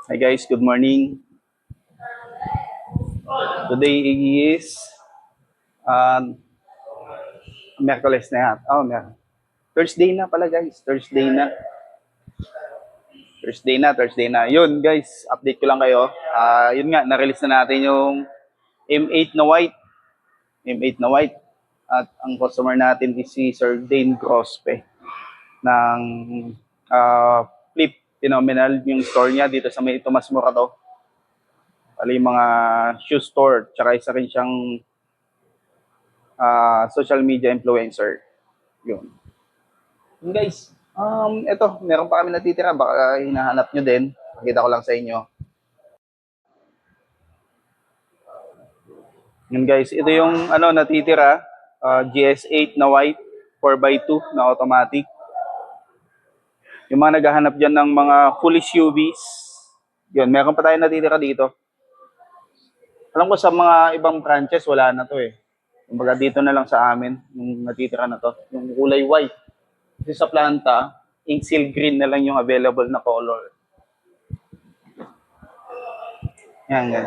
Hi guys, good morning. Today is um, Miyerkules na yan. Thursday na pala guys. Thursday na. Yun guys, update ko lang kayo. Yun nga, na-release na natin yung M8 na white. M8 na white. At ang customer natin is si Sir Dane Grospe ng Flip Phenomenal, yung store niya dito sa May Tomas Morato. Pali yung mga shoe store. Tsaka isa rin siyang social media influencer. Yun. Yun guys, eto, meron pa kami natitira. Baka hinahanap nyo din. Pakita ko lang sa inyo. Yun guys, ito yung natitira. GS8 na white, 4x2 na automatic. Yung mga naghahanap dyan ng mga full SUVs. Yun, meron pa tayo natitira dito. Alam ko sa mga ibang branches, wala na to eh. Kumbaga dito na lang sa amin, yung natitira na to. Yung kulay white. Kasi sa planta, ink seal green na lang yung available na color. Yan, yan.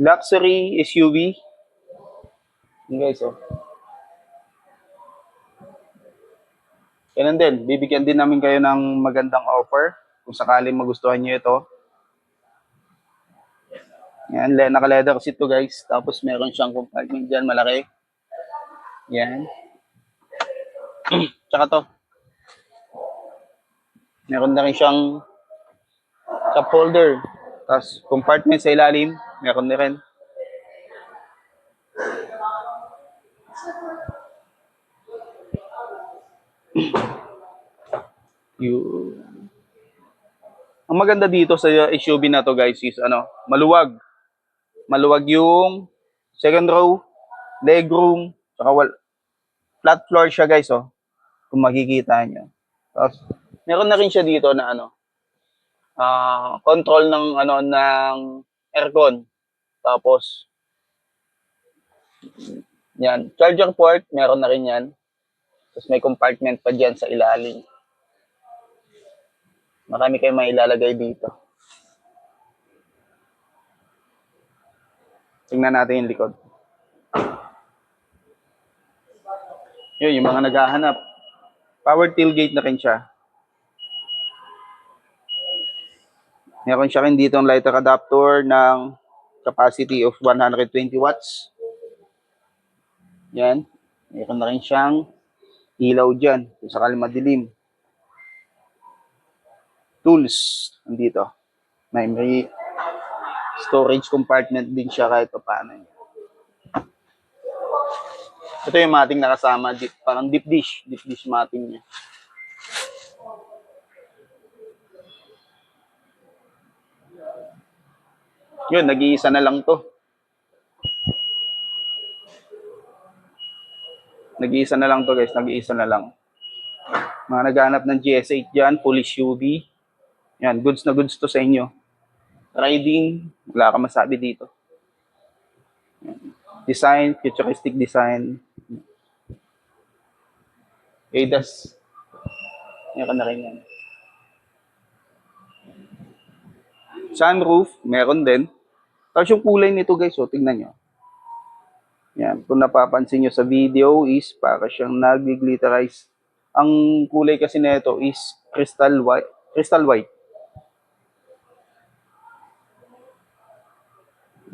Luxury SUV. Yan guys, oh. Ganun din, bibigyan din namin kayo ng magandang offer kung sakaling magustuhan nyo ito. Yan, naka-leather seat to guys. Tapos meron siyang compartment dyan, malaki. Yan. Tsaka to. Meron na rin siyang cup holder. Tapos compartment sa ilalim, meron na rin. Yun. Ang maganda dito sa SUV na to guys is maluwag. Maluwag yung second row, leg room, saka flat floor siya guys, oh. Kung makikita nyo. Tapos meron na rin siya dito na control ng aircon. Tapos yan, charger port, meron na rin yan. Tapos may compartment pa diyan sa ilalim. Marami kayong mailalagay dito. Tingnan natin yung likod. Yun, yung mga naghahanap. Power tailgate na rin siya. Meron siya rin dito ang lighter adapter ng capacity of 120 watts. Yan. Meron na rin siyang ilaw dyan kung sakali madilim. Tools nandito. May storage compartment din siya kahit pa paano. Ito yung mating nakasama, parang deep dish mating niya. Yun, nag-iisa na lang to. Nag-iisa na lang to guys, nag-iisa na lang. Mga naghanap ng GS8 dyan, full SUV. Yan, goods na goods to sa inyo. Riding, wala ka masabi dito. Design, futuristic design. ADAS. Meron na rin yan. Sunroof, meron din. Tapos yung kulay nito guys, oh, tignan nyo. Yan, kung napapansin nyo sa video is para siyang nag-glitterize. Ang kulay kasi nito is crystal white. Crystal white.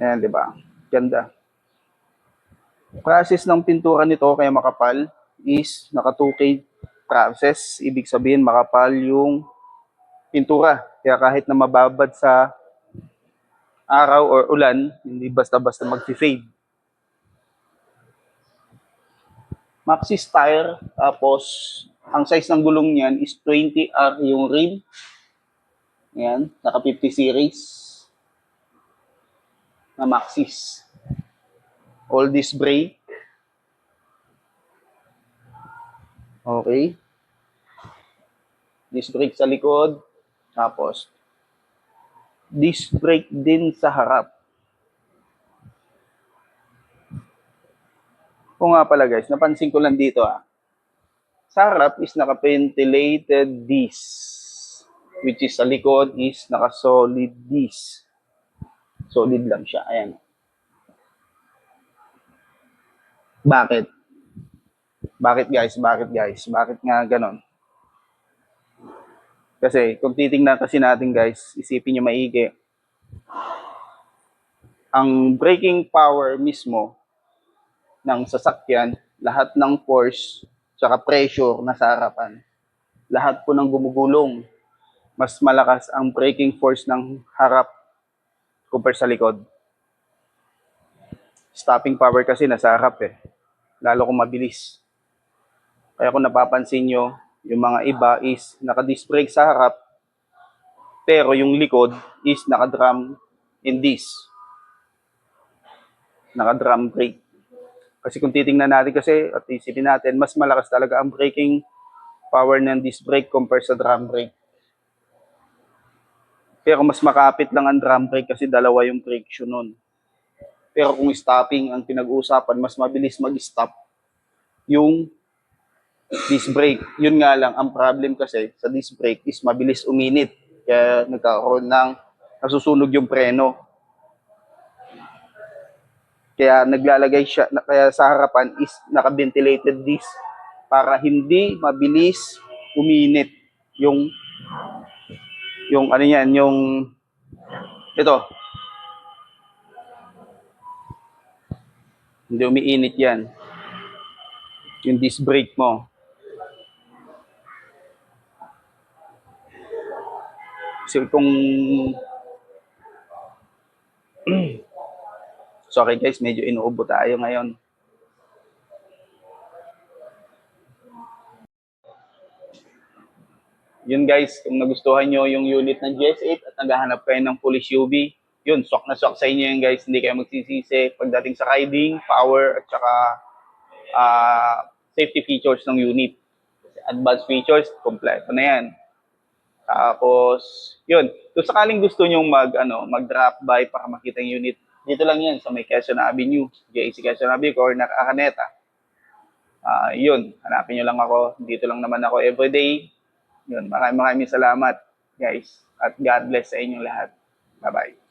Yan, di ba? Ganda. Process ng pintura nito kaya makapal is naka 2K process. Ibig sabihin makapal yung pintura. Kaya kahit na mababad sa araw or ulan, hindi basta-basta mag-fade. Maxxis tire, tapos ang size ng gulong niyan is 20R yung rim. Yan, naka 50 series na Maxxis. All disc brake. Okay. Disc brake sa likod. Tapos, disc brake din sa harap. O nga pala guys, napansin ko lang dito Sa harap is naka-ventilated disc. Which is sa likod is naka-solid disc. Solid lang siya. Ayan. Bakit? Bakit guys? Bakit guys? Bakit nga ganon? Kasi kung titingnan kasi natin guys, isipin nyo maigi. Ang braking power mismo ng sasakyan, lahat ng force, tsaka pressure na sa harapan, lahat po ng gumugulong, mas malakas ang braking force ng harap compare sa likod. Stopping power kasi nasa harap eh. Lalo kung mabilis. Kaya kung napapansin nyo, yung mga iba is naka-disc brake sa harap, pero yung likod is naka-drum in disc. Naka-drum brake. Kasi kung titingnan natin kasi at isipin natin, mas malakas talaga ang braking power ng disc brake compare sa drum brake. Pero mas makapit lang ang drum brake kasi dalawa yung brake shoe nun. Pero kung stopping ang pinag-uusapan, mas mabilis mag-stop yung disc brake. Yun nga lang, ang problem kasi sa disc brake is mabilis uminit. Kaya nagkakaroon ng nasusunog yung preno. Kaya naglalagay siya, kaya sa harapan is naka-ventilated disc para hindi mabilis uminit yung ano yan, yung ito. Hindi umiinit yan. Yung disc brake mo. So kung sorry guys, medyo inuubo tayo ngayon. Yun guys, kung nagustuhan nyo yung unit ng GS8 at naghahanap kayo ng full SUV, yun, swak na swak sa inyo yun guys. Hindi kayo magsisisi pagdating sa riding, power, at saka safety features ng unit. Advanced features, kompleto na yan. Tapos, yun. Kung sakaling gusto nyo mag-drop by para makita yung unit, dito lang yan sa may Quezon Avenue, JAC Quezon Avenue, or Araneta. Yun, hanapin nyo lang ako. Dito lang naman ako everyday. Yun, maraming salamat guys. At God bless sa inyong lahat. Bye-bye.